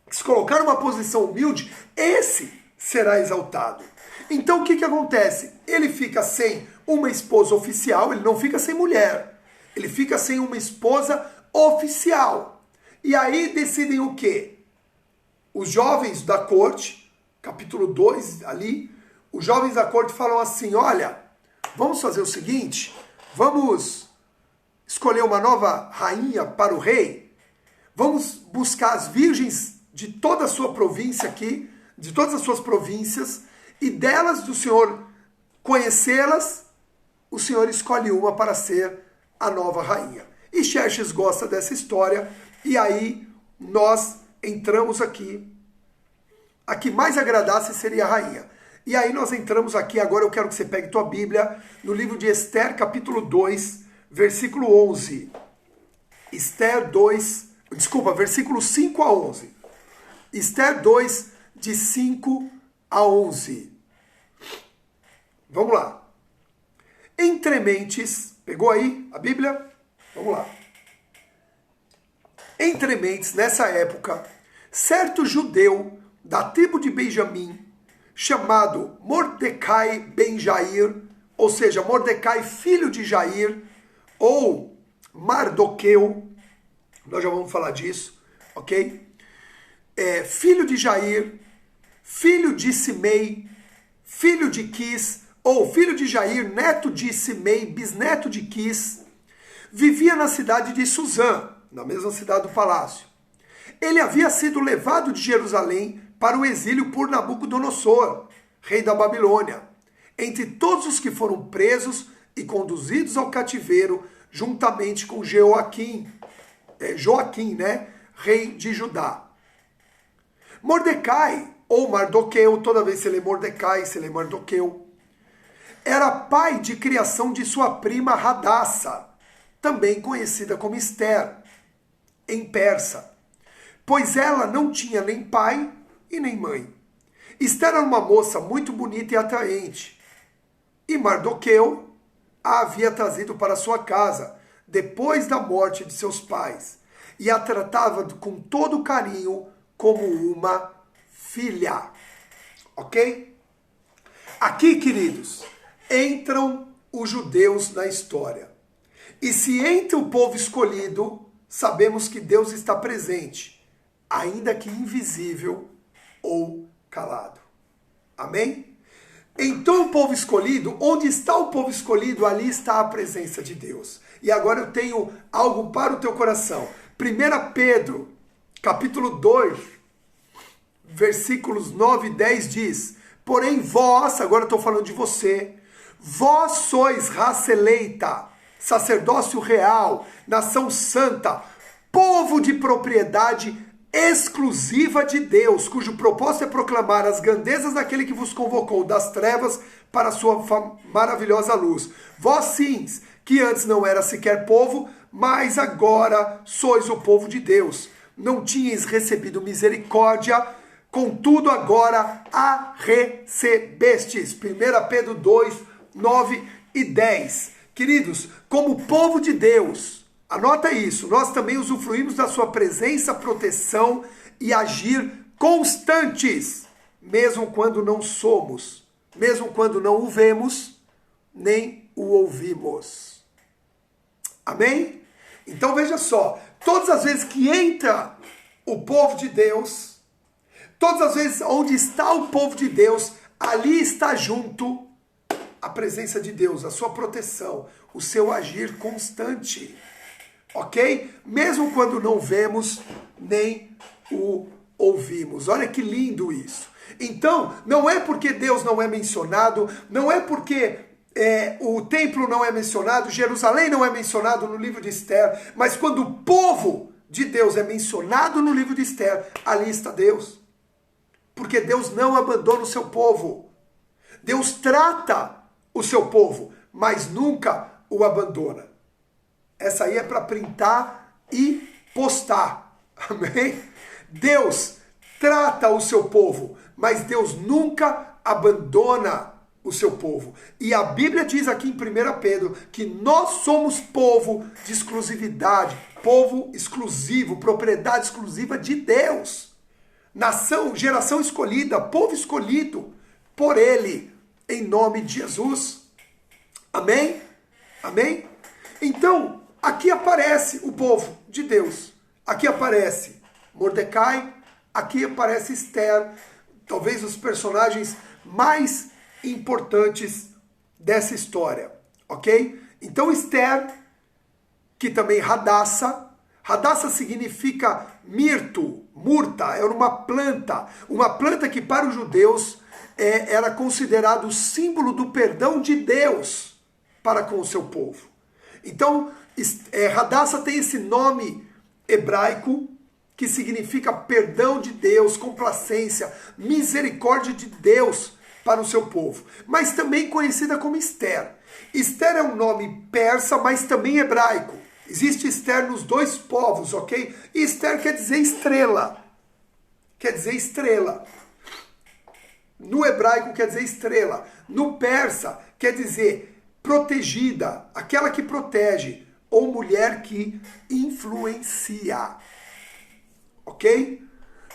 que se colocar numa posição humilde, esse será exaltado. Então o que acontece? Ele fica sem uma esposa oficial, ele não fica sem mulher, ele fica sem uma esposa oficial. E aí decidem o quê? Os jovens da corte, capítulo 2 ali, os jovens da corte falam assim, olha, vamos fazer o seguinte, vamos escolher uma nova rainha para o rei, vamos buscar as virgens de toda a sua província aqui, de todas as suas províncias, e delas do Senhor conhecê-las, o Senhor escolhe uma para ser a nova rainha. E Xerxes gosta dessa história, e aí nós entramos aqui. A que mais agradasse seria a rainha. E aí nós entramos aqui, agora eu quero que você pegue tua Bíblia, no livro de Esther, capítulo 2, versículo 11. Esther 2, versículo 5 a 11. Esther 2, de 5 a 11. Vamos lá. Entre mentes, pegou aí a Bíblia? Vamos lá. Entre mentes, nessa época, certo judeu da tribo de Benjamim, chamado Mordecai ben Jair, ou seja, Mordecai filho de Jair, ou Mardoqueu, nós já vamos falar disso, ok? Filho de Jair, filho de Simei, filho de Quis, ou filho de Jair, neto de Simei, bisneto de Quis, vivia na cidade de Suzã, na mesma cidade do palácio. Ele havia sido levado de Jerusalém para o exílio por Nabucodonosor, rei da Babilônia, entre todos os que foram presos e conduzidos ao cativeiro, juntamente com Joaquim, rei de Judá. Mordecai, ou Mardoqueu, toda vez se lê Mordecai, se lê Mardoqueu, era pai de criação de sua prima Hadassa, também conhecida como Esther, em persa, pois ela não tinha nem pai e nem mãe. Esther era uma moça muito bonita e atraente, e Mardoqueu a havia trazido para sua casa depois da morte de seus pais, e a tratava com todo carinho como uma filha. Ok? Aqui, queridos, entram os judeus na história. E se entra o povo escolhido, sabemos que Deus está presente, ainda que invisível ou calado. Amém? Então o povo escolhido, onde está o povo escolhido, ali está a presença de Deus. E agora eu tenho algo para o teu coração. 1 Pedro, capítulo 2, versículos 9 e 10 diz: porém vós, agora eu estou falando de você, vós sois raça eleita, sacerdócio real, nação santa, povo de propriedade exclusiva de Deus, cujo propósito é proclamar as grandezas daquele que vos convocou das trevas para a sua maravilhosa luz. Vós sim, que antes não era sequer povo, mas agora sois o povo de Deus. Não tinhais recebido misericórdia, contudo agora a recebestes. 1 Pedro 2, 9 e 10. Queridos, como povo de Deus, anota isso, nós também usufruímos da sua presença, proteção e agir constantes, mesmo quando não somos, mesmo quando não o vemos, nem o ouvimos. Amém? Então veja só, todas as vezes que entra o povo de Deus, todas as vezes onde está o povo de Deus, ali está junto a presença de Deus, a sua proteção, o seu agir constante. Ok? Mesmo quando não vemos, nem o ouvimos. Olha que lindo isso. Então, não é porque Deus não é mencionado, não é porque o templo não é mencionado, Jerusalém não é mencionado no livro de Esther, mas quando o povo de Deus é mencionado no livro de Esther, ali está Deus. Porque Deus não abandona o seu povo. Deus trata o seu povo, mas nunca o abandona. Essa aí é para printar e postar. Amém? Deus trata o seu povo, mas Deus nunca abandona o seu povo. E a Bíblia diz aqui em 1 Pedro que nós somos povo de exclusividade, povo exclusivo, propriedade exclusiva de Deus. Nação, geração escolhida, povo escolhido por Ele, em nome de Jesus. Amém? Amém? Então, aqui aparece o povo de Deus. Aqui aparece Mordecai, aqui aparece Esther, talvez os personagens mais importantes dessa história, ok? Então Esther, que também Radassa significa mirto, murta, era uma planta que para os judeus era considerado o símbolo do perdão de Deus para com o seu povo. Então, Radassa tem esse nome hebraico que significa perdão de Deus, complacência, misericórdia de Deus para o seu povo. Mas também conhecida como Esther. Esther é um nome persa, mas também hebraico. Existe Esther nos dois povos, ok? E Esther quer dizer estrela. Quer dizer estrela. No hebraico quer dizer estrela. No persa quer dizer protegida, aquela que protege, ou mulher que influencia. Ok?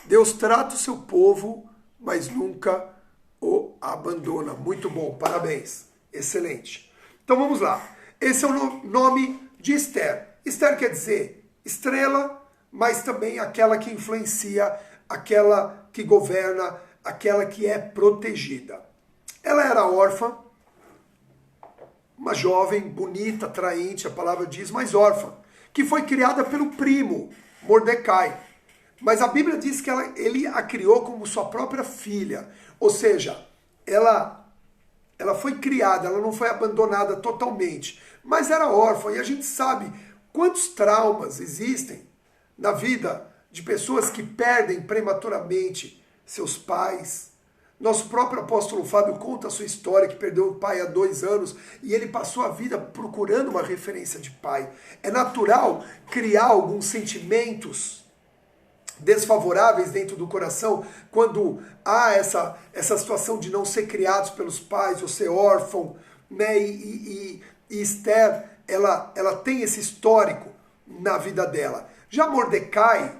Deus trata o seu povo, mas nunca o abandona. Muito bom, parabéns. Excelente. Então vamos lá. Esse é o nome de Esther. Esther quer dizer estrela, mas também aquela que influencia, aquela que governa, aquela que é protegida. Ela era órfã, uma jovem, bonita, atraente, a palavra diz, mas órfã, que foi criada pelo primo, Mordecai. Mas a Bíblia diz que ele a criou como sua própria filha. Ou seja, ela foi criada, ela não foi abandonada totalmente. Mas era órfã, e a gente sabe quantos traumas existem na vida de pessoas que perdem prematuramente seus pais. Nosso próprio apóstolo Fábio conta a sua história, que perdeu o pai há 2 anos e ele passou a vida procurando uma referência de pai. É natural criar alguns sentimentos desfavoráveis dentro do coração quando há essa situação de não ser criados pelos pais ou ser órfão, né? E Esther, ela tem esse histórico na vida dela. Já Mordecai,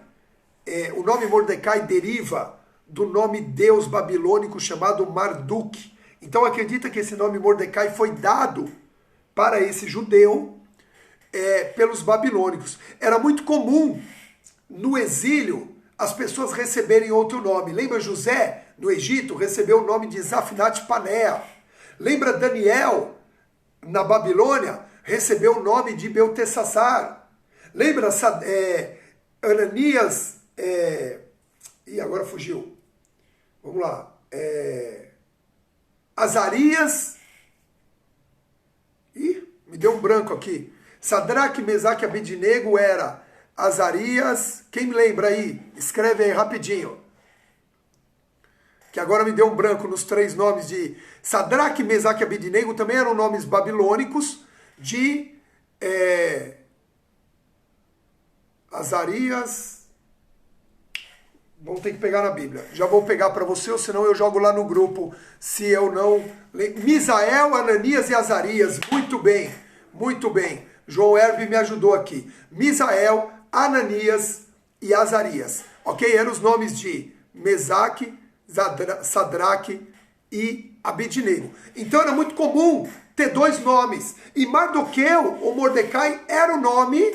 o nome Mordecai deriva do nome Deus babilônico chamado Marduk. Então acredita que esse nome Mordecai foi dado para esse judeu pelos babilônicos. Era muito comum no exílio as pessoas receberem outro nome. Lembra José, no Egito, recebeu o nome de Zafinat Panea. Lembra Daniel, na Babilônia, recebeu o nome de Beltesazar. Lembra Ananias, e agora fugiu. Vamos lá. Azarias. Ih, me deu um branco aqui. Sadraque, Mesaque e Abednego era Azarias. Quem me lembra aí? Escreve aí rapidinho. Que agora me deu um branco nos três nomes de Sadraque, Mesaque e Abednego. Também eram nomes babilônicos de Azarias. Vamos ter que pegar na Bíblia. Já vou pegar para você, ou senão eu jogo lá no grupo, se eu não... Misael, Ananias e Azarias. Muito bem, muito bem. João Herbe me ajudou aqui. Misael, Ananias e Azarias. Ok? Eram os nomes de Mesaque, Sadraque e Abednego. Então era muito comum ter dois nomes. E Mardoqueu, ou Mordecai, era o nome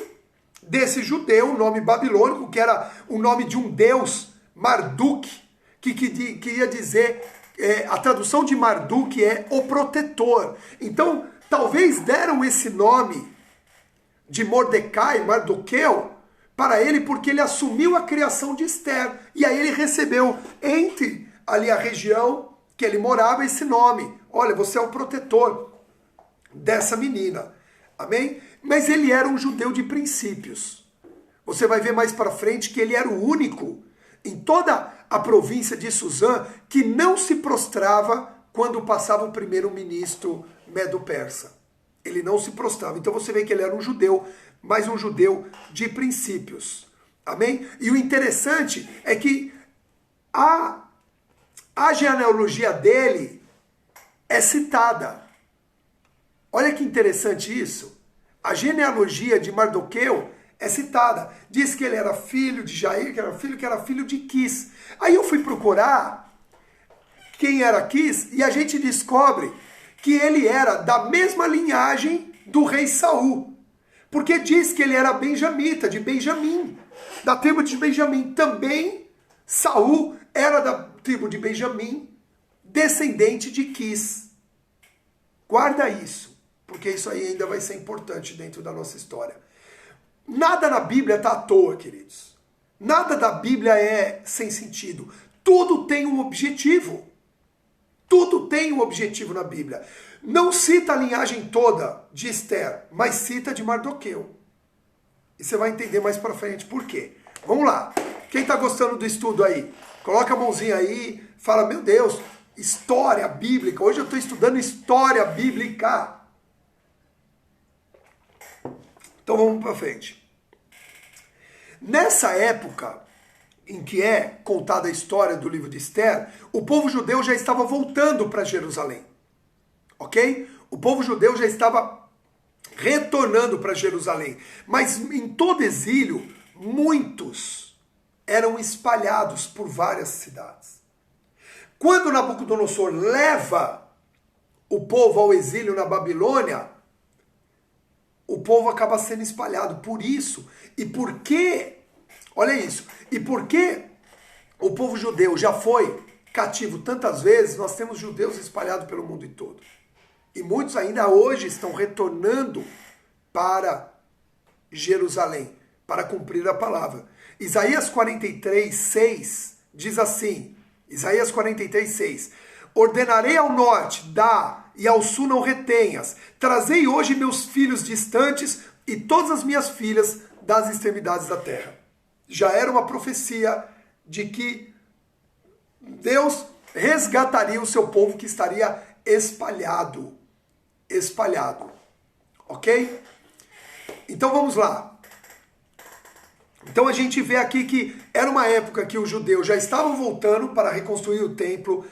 desse judeu, o nome babilônico, que era o nome de um deus, Marduk, que ia dizer, a tradução de Marduk é o protetor. Então, talvez deram esse nome de Mordecai, Mardoqueu, para ele porque ele assumiu a criação de Esther. E aí ele recebeu, entre ali a região que ele morava, esse nome. Olha, você é o protetor dessa menina. Amém? Mas ele era um judeu de princípios. Você vai ver mais para frente que ele era o único em toda a província de Suzã que não se prostrava quando passava o primeiro-ministro Medo-Persa. Ele não se prostrava. Então você vê que ele era um judeu, mas um judeu de princípios. Amém? E o interessante é que a genealogia dele é citada. Olha que interessante isso. A genealogia de Mardoqueu é citada. Diz que ele era filho de Jair, que era filho de Quis. Aí eu fui procurar quem era Quis e a gente descobre que ele era da mesma linhagem do rei Saul. Porque diz que ele era benjamita, de Benjamim, da tribo de Benjamim. Também Saul era da tribo de Benjamim, descendente de Quis. Guarda isso, porque isso aí ainda vai ser importante dentro da nossa história. Nada na Bíblia está à toa, queridos. Nada da Bíblia é sem sentido. Tudo tem um objetivo. Tudo tem um objetivo na Bíblia. Não cita a linhagem toda de Esther, mas cita de Mardoqueu. E você vai entender mais para frente por quê. Vamos lá. Quem está gostando do estudo aí? Coloca a mãozinha aí, fala, meu Deus, história bíblica. Hoje eu estou estudando história bíblica. Então vamos para frente. Nessa época em que é contada a história do livro de Esther, o povo judeu já estava voltando para Jerusalém. Ok? O povo judeu já estava retornando para Jerusalém. Mas em todo exílio, muitos eram espalhados por várias cidades. Quando Nabucodonosor leva o povo ao exílio na Babilônia, o povo acaba sendo espalhado. Por isso, e por quê? Olha isso. E por que o povo judeu já foi cativo tantas vezes, nós temos judeus espalhados pelo mundo todo. E muitos ainda hoje estão retornando para Jerusalém, para cumprir a palavra. Isaías 43:6 diz assim, Isaías 43:6, ordenarei ao norte, dá, e ao sul não retenhas. Trazei hoje meus filhos distantes e todas as minhas filhas das extremidades da terra. Já era uma profecia de que Deus resgataria o seu povo que estaria espalhado. Espalhado. Ok? Então vamos lá. Então a gente vê aqui que era uma época que os judeus já estavam voltando para reconstruir o templo,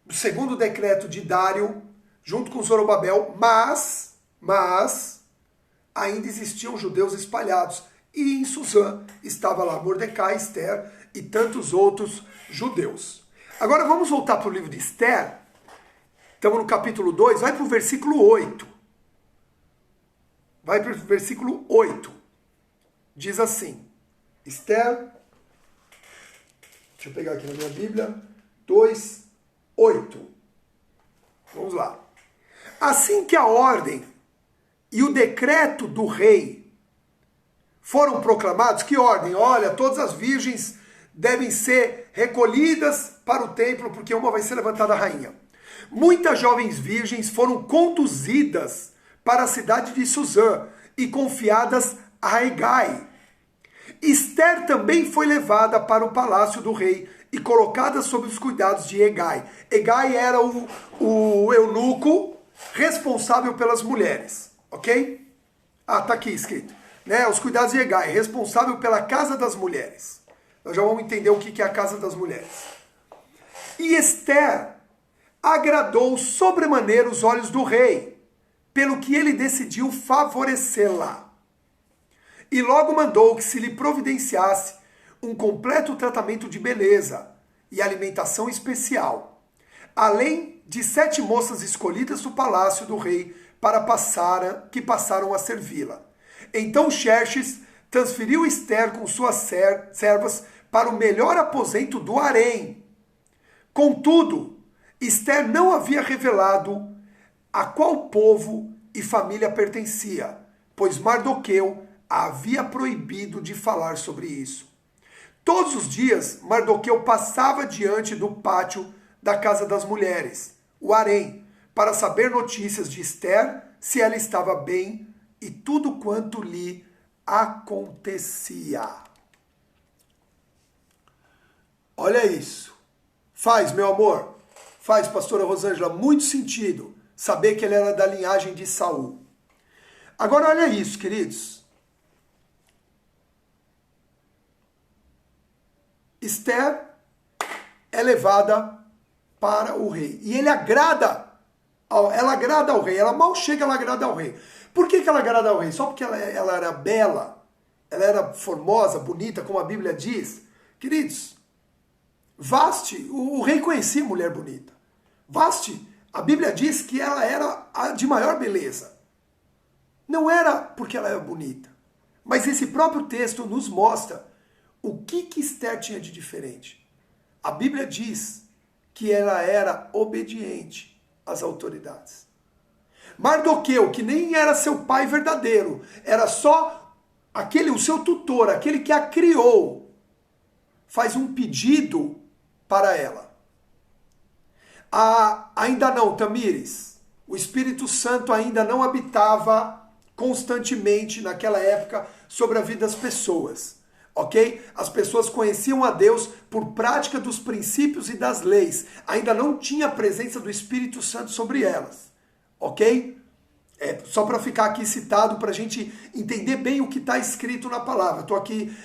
segundo o decreto de Dário, junto com Zorobabel, mas ainda existiam judeus espalhados. E em Suzã estava lá Mordecai, Esther e tantos outros judeus. Agora vamos voltar para o livro de Esther. Estamos no capítulo 2, vai para o versículo 8. Vai para o versículo 8. Diz assim, Esther, deixa eu pegar aqui na minha Bíblia, 2, 8. Vamos lá. Assim que a ordem e o decreto do rei foram proclamados, que ordem? Olha, todas as virgens devem ser recolhidas para o templo, porque uma vai ser levantada rainha. Muitas jovens virgens foram conduzidas para a cidade de Suzã e confiadas a Hegai. Esther também foi levada para o palácio do rei e colocada sob os cuidados de Hegai. Hegai era o eunuco responsável pelas mulheres, ok? Ah, tá aqui escrito. Né? Os cuidados de Hegai, responsável pela casa das mulheres. Nós já vamos entender o que é a casa das mulheres. E Esther agradou sobremaneira os olhos do rei, pelo que ele decidiu favorecê-la. E logo mandou que se lhe providenciasse um completo tratamento de beleza e alimentação especial, além de 7 moças escolhidas do palácio do rei que passaram a servi-la. Então Xerxes transferiu Esther com suas servas para o melhor aposento do harém. Contudo, Esther não havia revelado a qual povo e família pertencia, pois Mardoqueu a havia proibido de falar sobre isso. Todos os dias, Mardoqueu passava diante do pátio da casa das mulheres, o harém, para saber notícias de Esther, se ela estava bem e tudo quanto lhe acontecia. Olha isso. Faz, meu amor, faz, pastora Rosângela, muito sentido saber que ele era da linhagem de Saul. Agora olha isso, queridos. Esther é levada para o rei. E ela agrada ao rei. Ela mal chega, ela agrada ao rei. Por que ela agrada ao rei? Só porque ela era bela, ela era formosa, bonita, como a Bíblia diz. Queridos, Vasti, o rei conhecia mulher bonita. Vasti, a Bíblia diz que ela era a de maior beleza. Não era porque ela era bonita, mas esse próprio texto nos mostra o que Esther tinha de diferente. A Bíblia diz que ela era obediente às autoridades. Mardoqueu, que nem era seu pai verdadeiro, era só o seu tutor, aquele que a criou, faz um pedido para ela. Ainda não, Tamires, o Espírito Santo ainda não habitava constantemente naquela época sobre a vida das pessoas. Ok? As pessoas conheciam a Deus por prática dos princípios e das leis. Ainda não tinha a presença do Espírito Santo sobre elas. Ok? Só para ficar aqui citado, para a gente entender bem o que está escrito na palavra. Estou aqui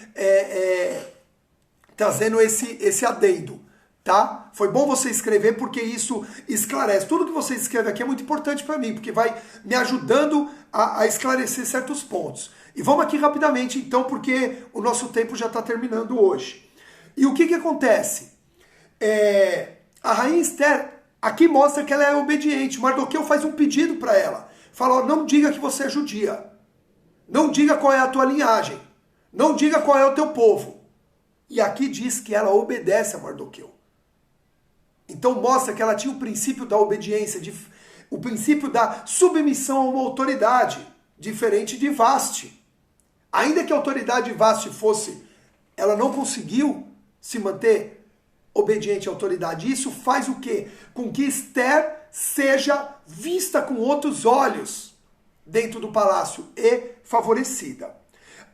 trazendo esse adendo. Tá? Foi bom você escrever porque isso esclarece. Tudo que você escreve aqui é muito importante para mim, porque vai me ajudando a esclarecer certos pontos. E vamos aqui rapidamente, então, porque o nosso tempo já está terminando hoje. E o que acontece? A rainha Esther aqui mostra que ela é obediente. Mardoqueu faz um pedido para ela. Fala, não diga que você é judia. Não diga qual é a tua linhagem. Não diga qual é o teu povo. E aqui diz que ela obedece a Mardoqueu. Então mostra que ela tinha o princípio da obediência, o princípio da submissão a uma autoridade, diferente de Vasti. Ainda que a autoridade de Vasti ela não conseguiu se manter obediente à autoridade. Isso faz o quê? Com que Esther seja vista com outros olhos dentro do palácio e favorecida.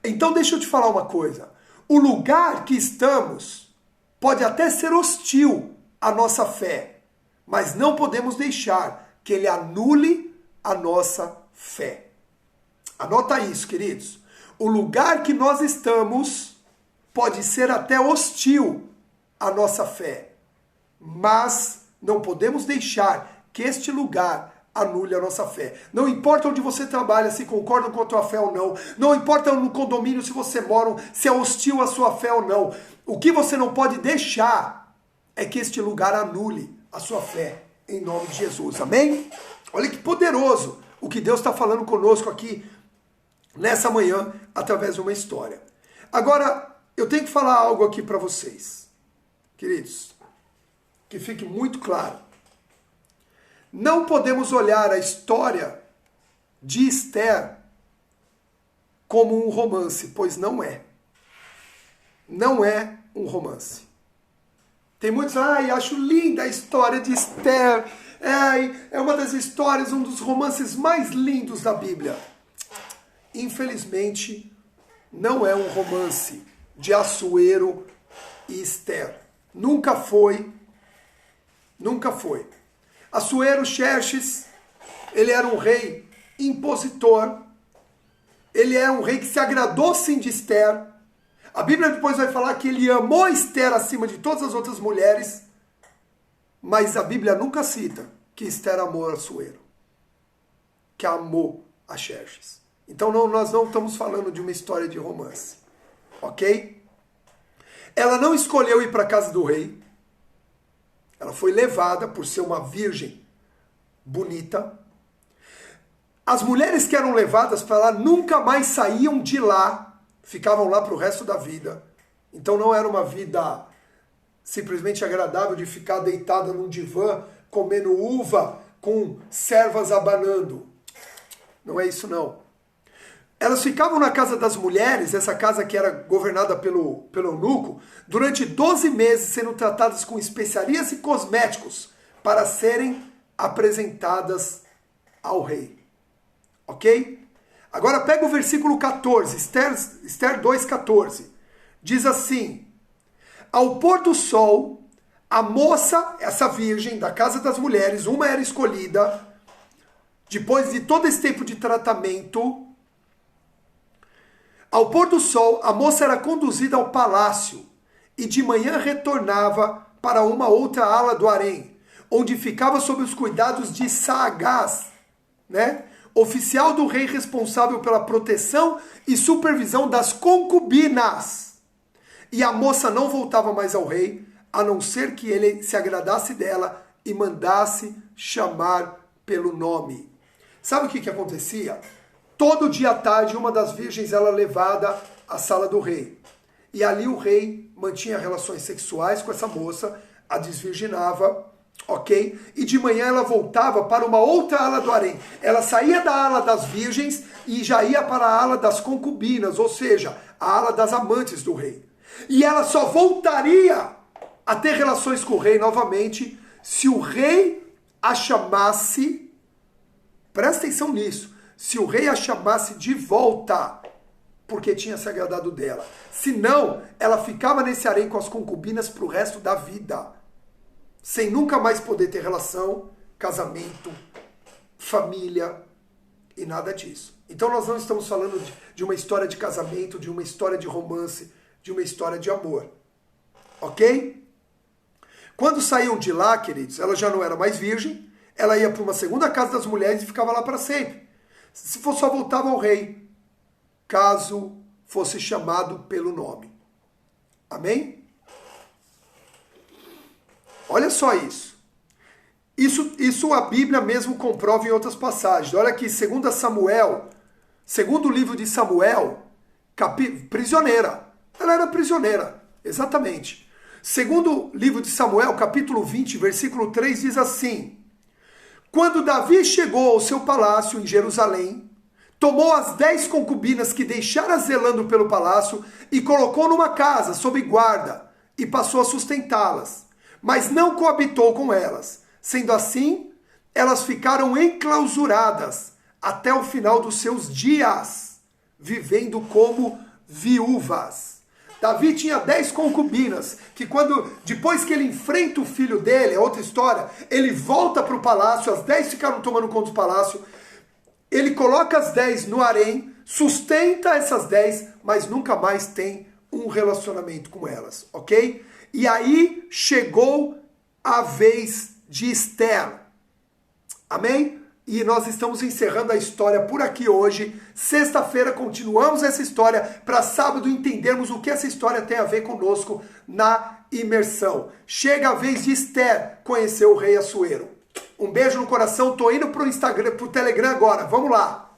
Então deixa eu te falar uma coisa. O lugar que estamos pode até ser hostil à nossa fé, mas não podemos deixar que ele anule a nossa fé. Anota isso, queridos. O lugar que nós estamos pode ser até hostil à nossa fé, mas não podemos deixar que este lugar anule a nossa fé. Não importa onde você trabalha, se concordam com a tua fé ou não. Não importa no condomínio se você mora, se é hostil à sua fé ou não. O que você não pode deixar é que este lugar anule a sua fé, em nome de Jesus. Amém? Olha que poderoso o que Deus está falando conosco aqui nessa manhã, através de uma história. Agora, eu tenho que falar algo aqui para vocês, queridos, que fique muito claro. Não podemos olhar a história de Esther como um romance, pois não é. Não é um romance. Tem muitos, acho linda a história de Esther, é uma das histórias, um dos romances mais lindos da Bíblia. Infelizmente, não é um romance de Assuero e Esther. Nunca foi. Nunca foi. Assuero Xerxes, ele era um rei impositor. Ele é um rei que se agradou sim de Esther. A Bíblia depois vai falar que ele amou Esther acima de todas as outras mulheres. Mas a Bíblia nunca cita que Esther amou Assuero. Que amou a Xerxes. Então nós não estamos falando de uma história de romance. Ok? Ela não escolheu ir para a casa do rei. Ela foi levada por ser uma virgem bonita. As mulheres que eram levadas para lá nunca mais saíam de lá. Ficavam lá para o resto da vida. Então não era uma vida simplesmente agradável de ficar deitada num divã, comendo uva, com servas abanando. Não é isso não. Elas ficavam na casa das mulheres, essa casa que era governada pelo eunuco, durante 12 meses sendo tratadas com especiarias e cosméticos para serem apresentadas ao rei. Ok? Agora pega o versículo 14, Esther 2,14. Diz assim: ao pôr do sol, a moça, essa virgem da casa das mulheres, uma era escolhida, depois de todo esse tempo de tratamento. Ao pôr do sol, a moça era conduzida ao palácio e de manhã retornava para uma outra ala do harém, onde ficava sob os cuidados de Saagás, oficial do rei responsável pela proteção e supervisão das concubinas. E a moça não voltava mais ao rei, a não ser que ele se agradasse dela e mandasse chamar pelo nome. Sabe o que acontecia? Todo dia à tarde, uma das virgens era levada à sala do rei. E ali o rei mantinha relações sexuais com essa moça, a desvirginava, ok? E de manhã ela voltava para uma outra ala do harém. Ela saía da ala das virgens e já ia para a ala das concubinas, ou seja, a ala das amantes do rei. E ela só voltaria a ter relações com o rei novamente se o rei a chamasse, presta atenção nisso, se o rei a chamasse de volta, porque tinha se agradado dela. Senão, ela ficava nesse harém com as concubinas para o resto da vida, sem nunca mais poder ter relação, casamento, família e nada disso. Então nós não estamos falando de uma história de casamento, de uma história de romance, de uma história de amor. Ok? Quando saíam de lá, queridos, ela já não era mais virgem, ela ia para uma segunda casa das mulheres e ficava lá para sempre. Se for, só voltava ao rei, caso fosse chamado pelo nome. Amém? Olha só isso. Isso a Bíblia mesmo comprova em outras passagens. Olha aqui, segundo livro de Samuel, prisioneira. Ela era prisioneira, exatamente. Segundo livro de Samuel, capítulo 20, versículo 3, diz assim: quando Davi chegou ao seu palácio em Jerusalém, tomou as 10 concubinas que deixara zelando pelo palácio e colocou numa casa sob guarda e passou a sustentá-las, mas não coabitou com elas. Sendo assim, elas ficaram enclausuradas até o final dos seus dias, vivendo como viúvas. Davi tinha 10 concubinas, que depois que ele enfrenta o filho dele, é outra história, ele volta para o palácio, as 10 ficaram tomando conta do palácio, ele coloca as 10 no harém, sustenta essas 10, mas nunca mais tem um relacionamento com elas, ok? E aí chegou a vez de Esther. Amém? E nós estamos encerrando a história por aqui hoje. Sexta-feira continuamos essa história para sábado entendermos o que essa história tem a ver conosco na imersão. Chega a vez de Esther conhecer o rei Assuero. Um beijo no coração, tô indo pro Instagram, pro Telegram agora. Vamos lá.